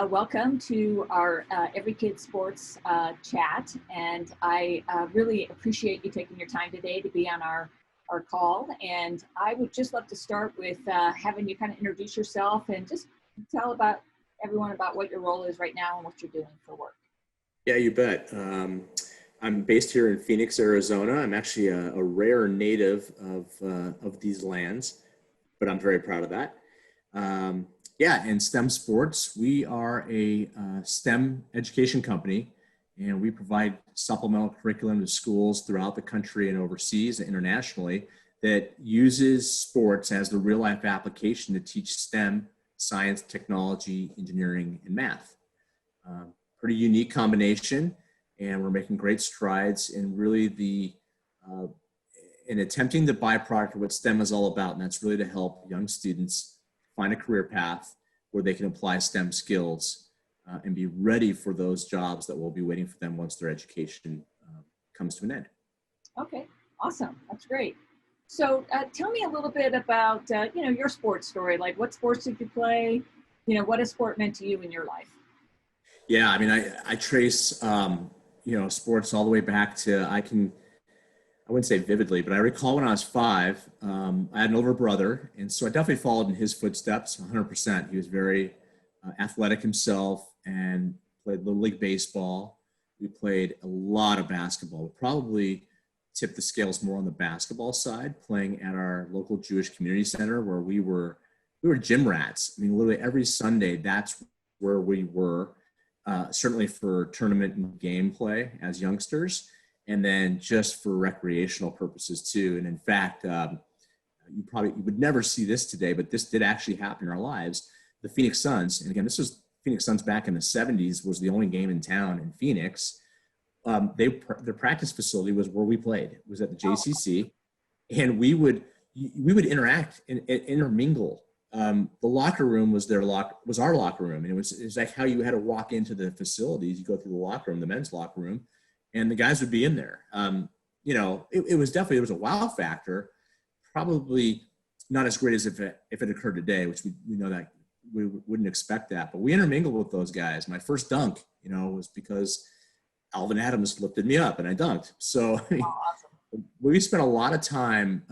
welcome to our Every Kid Sports chat. And I really appreciate you taking your time today to be on our call. And I would just love to start with having you kind of introduce yourself and just tell everyone about what your role is right now and what you're doing for work. Yeah, you bet. I'm based here in Phoenix, Arizona. I'm actually a rare native of these lands, but I'm very proud of that. Yeah, in STEM sports, we are a STEM education company, and we provide supplemental curriculum to schools throughout the country and overseas and internationally that uses sports as the real-life application to teach STEM, science, technology, engineering, and math. Pretty unique combination, and we're making great strides in really in attempting the byproduct of what STEM is all about, and that's really to help young students find a career path where they can apply STEM skills and be ready for those jobs that will be waiting for them once their education comes to an end. Okay, awesome. That's great. So tell me a little bit about, your sports story. Like, what sports did you play? What has sport meant to you in your life? Yeah, I mean, I trace, sports all the way back to, I wouldn't say vividly, but I recall when I was 5, I had an older brother, and so I definitely followed in his footsteps 100%. He was very athletic himself and played Little League baseball. We played a lot of basketball. We probably tipped the scales more on the basketball side, playing at our local Jewish community center where we were gym rats. I mean, literally every Sunday, that's where we were, certainly for tournament and game play as youngsters, and then just for recreational purposes too. And in fact, you would never see this today, but this did actually happen in our lives. The Phoenix Suns, and again, this was Phoenix Suns back in the 70s, was the only game in town in Phoenix. Their practice facility was where we played. It was at the JCC, and we would interact and intermingle. The locker room was our locker room, and it was like how you had to walk into the facilities. You go through the locker room, the men's locker room, and the guys would be in there. It was a wow factor. Probably not as great as if it occurred today, which we know that we wouldn't expect that. But we intermingled with those guys. My first dunk, was because Alvin Adams lifted me up and I dunked. So Awesome. We spent a lot of time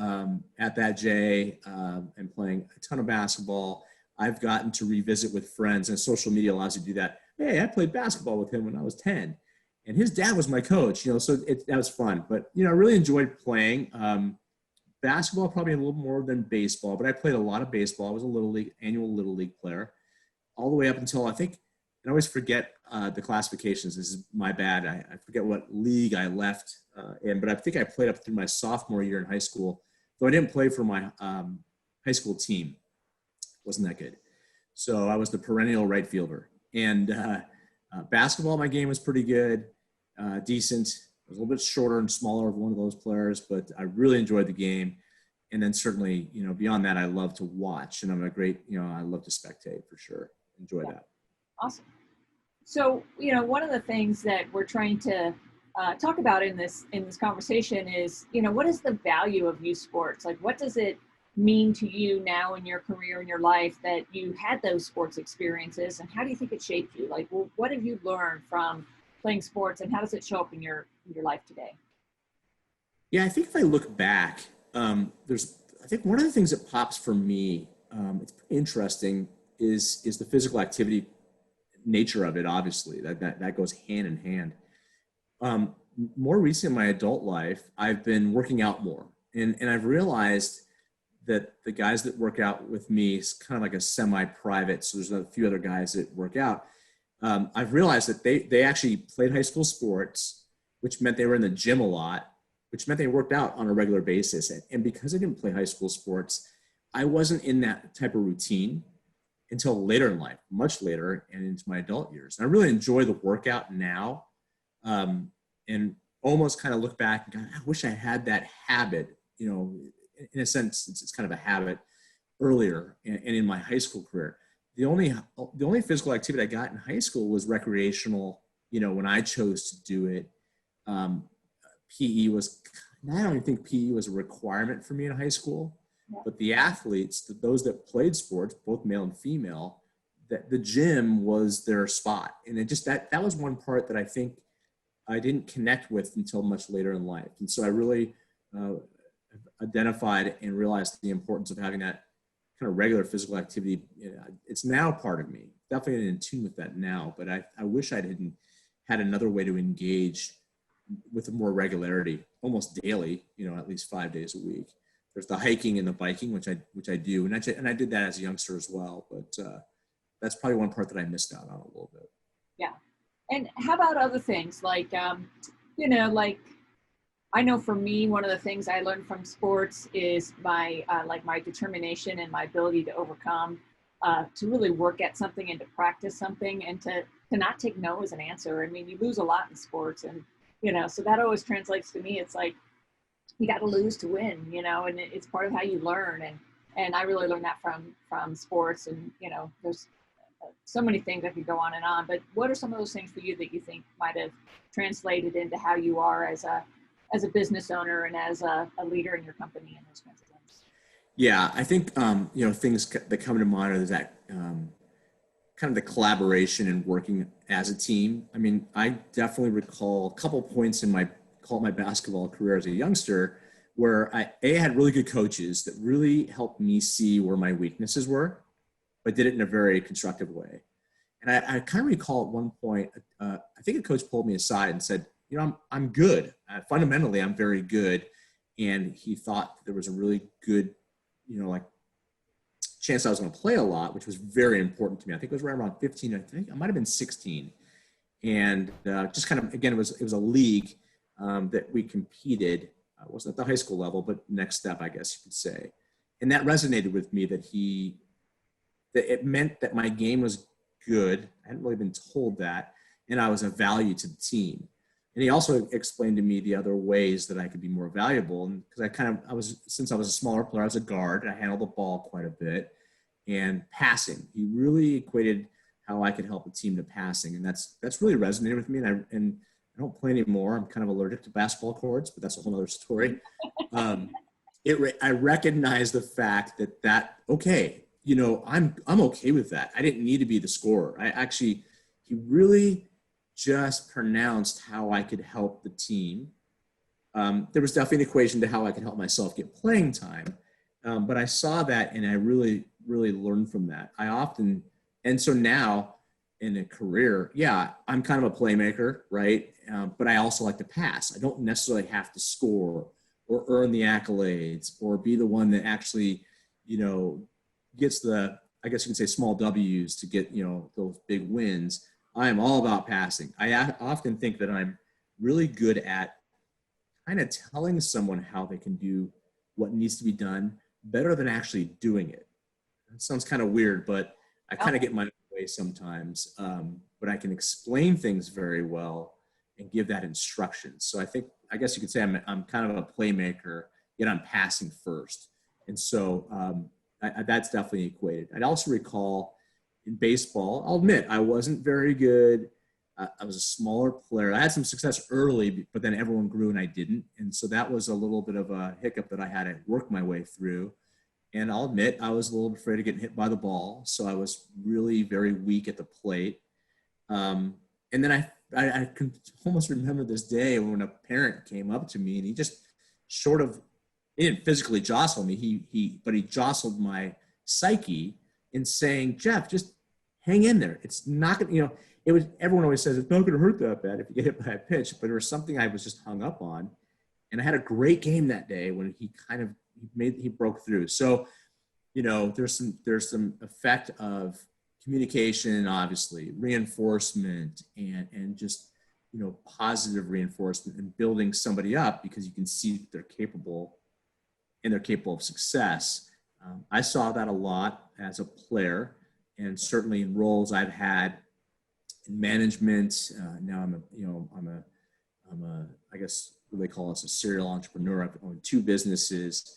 at that J and playing a ton of basketball. I've gotten to revisit with friends, and social media allows you to do that. Hey, I played basketball with him when I was 10. And his dad was my coach, so that was fun. But, I really enjoyed playing. Basketball probably a little more than baseball, but I played a lot of baseball. I was annual Little League player, all the way up until I always forget the classifications. This is my bad. I forget what league I left in, but I think I played up through my sophomore year in high school, though I didn't play for my high school team. Wasn't that good. So I was the perennial right fielder. And basketball, my game was pretty good, decent. I was a little bit shorter and smaller of one of those players, but I really enjoyed the game. And then certainly, beyond that, I love to watch, and I'm I love to spectate for sure. Enjoy that. Awesome. So, one of the things that we're trying to talk about in this conversation is, what is the value of youth sports? Like, what does it mean to you now in your career, in your life, that you had those sports experiences, and how do you think it shaped you? Like, well, what have you learned from playing sports, and how does it show up in your life today? Yeah, I think if I look back, I think one of the things that pops for me, it's pretty interesting, is the physical activity nature of it. Obviously, that goes hand in hand. More recently in my adult life, I've been working out more, and I've realized that the guys that work out with me is kind of like a semi-private. So there's a few other guys that work out. I've realized that they actually played high school sports, which meant they were in the gym a lot, which meant they worked out on a regular basis. And because I didn't play high school sports, I wasn't in that type of routine until later in life, much later and into my adult years. And I really enjoy the workout now, and almost kind of look back and go, I wish I had that habit, in a sense, it's kind of a habit earlier and in my high school career. The only physical activity I got in high school was recreational, when I chose to do it. PE was, I don't even think PE was a requirement for me in high school, but the athletes, those that played sports, both male and female, the gym was their spot. And it just, that was one part that I think I didn't connect with until much later in life. And so I really identified and realized the importance of having that kind of regular physical activity. It's now part of me, definitely in tune with that now, but I wish I hadn't had another way to engage with more regularity, almost daily, at least 5 days a week. There's the hiking and the biking, which I do. And I did that as a youngster as well, but that's probably one part that I missed out on a little bit. Yeah. And how about other things like, like I know for me, one of the things I learned from sports is my determination and my ability to overcome, to really work at something and to practice something and to not take no as an answer. I mean, you lose a lot in sports, and, so that always translates to me. It's like, you got to lose to win, and it's part of how you learn. And I really learned that from sports. And, there's so many things that could go on and on, but what are some of those things for you that you think might have translated into how you are as a business owner and as a leader in your company and those kinds of things? Yeah, I think, things that come to mind are that kind of the collaboration and working as a team. I mean, I definitely recall a couple points in my basketball career as a youngster where I had really good coaches that really helped me see where my weaknesses were, but did it in a very constructive way. And I kind of recall at one point, I think a coach pulled me aside and said, I'm good. Fundamentally, I'm very good. And he thought there was a really good, chance I was going to play a lot, which was very important to me. I think it was right around 15. I think I might've been 16. And just kind of, again, it was a league that we competed. It wasn't at the high school level, but next step, I guess you could say. And that resonated with me that it meant that my game was good. I hadn't really been told that. And I was a value to the team. And he also explained to me the other ways that I could be more valuable. And because since I was a smaller player, I was a guard. I handled the ball quite a bit, and passing. He really equated how I could help a team to passing. And that's really resonated with me. And I don't play anymore. I'm kind of allergic to basketball courts, but that's a whole other story. I recognize the fact that okay, I'm okay with that. I didn't need to be the scorer. He really just pronounced how I could help the team. There was definitely an equation to how I could help myself get playing time. But I saw that, and I really, really learned from that. And so now in a career, yeah, I'm kind of a playmaker, right? But I also like to pass. I don't necessarily have to score or earn the accolades or be the one that actually, gets the, I guess you can say, small W's to get, those big wins. I am all about passing. I often think that I'm really good at kind of telling someone how they can do what needs to be done better than actually doing it. That sounds kind of weird, but I kind of get my way sometimes. But I can explain things very well and give that instruction. So I guess you could say I'm kind of a playmaker, yet I'm passing first. And so that's definitely equated. I'd also recall in baseball, I'll admit I wasn't very good. I was a smaller player. I had some success early, but then everyone grew and I didn't. And so that was a little bit of a hiccup that I had to work my way through. And I'll admit I was a little afraid of getting hit by the ball. So I was really very weak at the plate. And then I can almost remember this day when a parent came up to me and he just he didn't physically jostle me. But he jostled my psyche in saying, Jeff, just hang in there. It's not going to, everyone always says it's not going to hurt that bad if you get hit by a pitch, but it was something I was just hung up on. And I had a great game that day when he broke through. So, there's some effect of communication, obviously, reinforcement and just, positive reinforcement and building somebody up because you can see that they're capable of success. I saw that a lot as a player, and certainly in roles I've had in management. Now I guess what they call us a serial entrepreneur. I've owned 2 businesses,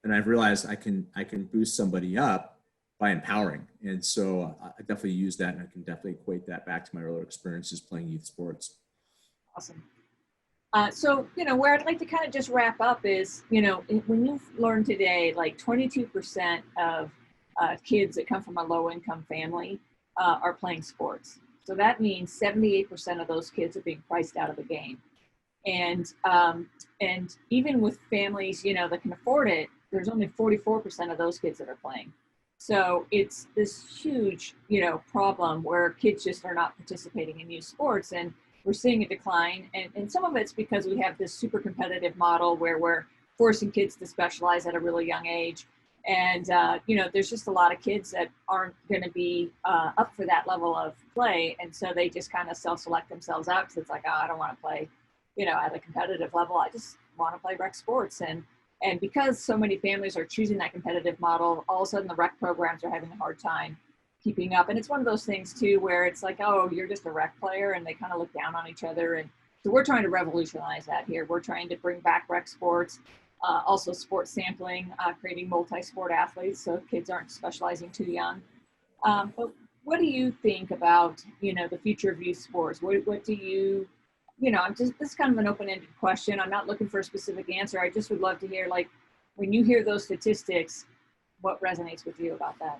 and I've realized I can boost somebody up by empowering. And so I definitely use that, and I can definitely equate that back to my earlier experiences playing youth sports. Awesome. So, where I'd like to kind of just wrap up is, when you've learned today, like 22% of kids that come from a low income family are playing sports. So that means 78% of those kids are being priced out of the game. And even with families, you know, that can afford it, there's only 44% of those kids that are playing. So it's this huge, you know, problem where kids just are not participating in youth sports, and we're seeing a decline. And some of it's because we have this super competitive model where we're forcing kids to specialize at a really young age. And, you know, there's just a lot of kids that aren't going to be up for that level of play. And so they just kind of self-select themselves out because it's like, oh, I don't want to play, you know, at a competitive level. I just want to play rec sports. And because so many families are choosing that competitive model, all of a sudden the rec programs are having a hard time keeping up. And it's one of those things too, where it's like, oh, you're just a rec player, and they kind of look down on each other. And so we're trying to revolutionize that here. We're trying to bring back rec sports, also sports sampling, creating multi-sport athletes so kids aren't specializing too young. But what do you think about, you know, the future of youth sports? What do you, you know, I'm just, this is kind of an open-ended question. I'm not looking for a specific answer. I just would love to hear, like, when you hear those statistics, what resonates with you about that?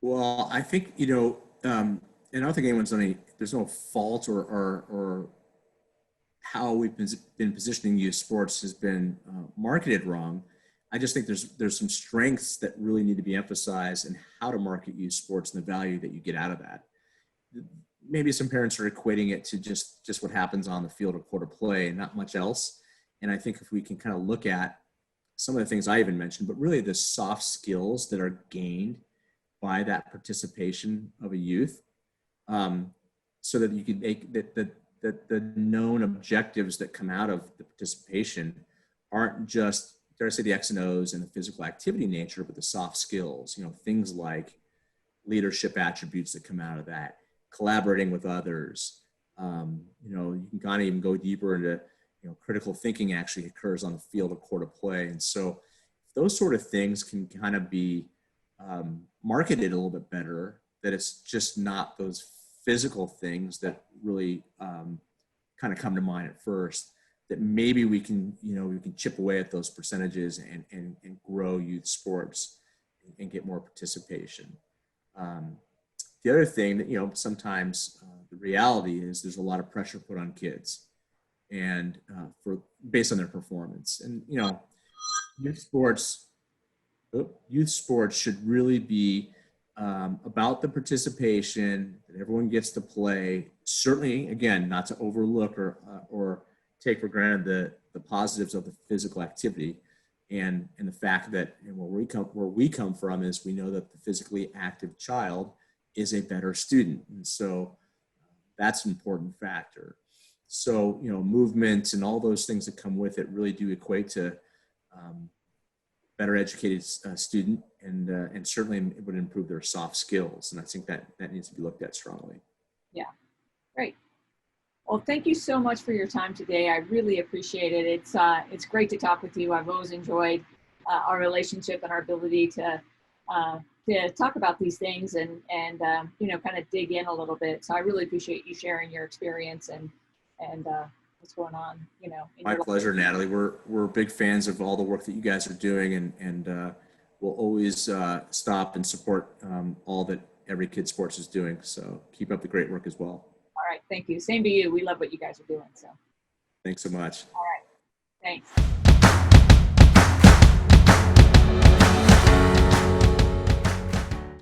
Well, I think, you know, and I don't think anyone's any, there's no fault or how we've been positioning youth sports has been marketed wrong. I just think there's some strengths that really need to be emphasized in how to market youth sports and the value that you get out of that. Maybe some parents are equating it to just what happens on the field or court of play and not much else. And I think if we can kind of look at some of the things I even mentioned, but really the soft skills that are gained by that participation of a youth, so that you can make that the known objectives that come out of the participation aren't just, dare I say, the X and O's and the physical activity nature, but the soft skills, you know, things like leadership attributes that come out of that, collaborating with others. You know, you can kind of even go deeper into, you know, critical thinking actually occurs on the field or court of play. And so if those sort of things can kind of be marketed a little bit better, that it's just not those physical things that really kind of come to mind at first, that maybe we can, you know, we can chip away at those percentages and grow youth sports and get more participation. The other thing that, you know, sometimes the reality is there's a lot of pressure put on kids and based on their performance. And, you know, youth sports, youth sports should really be about the participation, that everyone gets to play. Certainly, again, not to overlook or take for granted the positives of the physical activity, and the fact that, and where we come from is we know that the physically active child is a better student, and so that's an important factor. So, you know, movement and all those things that come with it really do equate to better educated student, and certainly it would improve their soft skills. And I think that needs to be looked at strongly. Yeah, great. Well, thank you so much for your time today. I really appreciate it. It's great to talk with you. I've always enjoyed our relationship and our ability to talk about these things and you know, kind of dig in a little bit. So I really appreciate you sharing your experience and what's going on, you know. My pleasure, Natalie. We're big fans of all the work that you guys are doing, and we'll always stop and support all that Every Kid Sports is doing. So keep up the great work as well. All right, thank you. Same to you. We love what you guys are doing. So thanks so much. all right, thanks.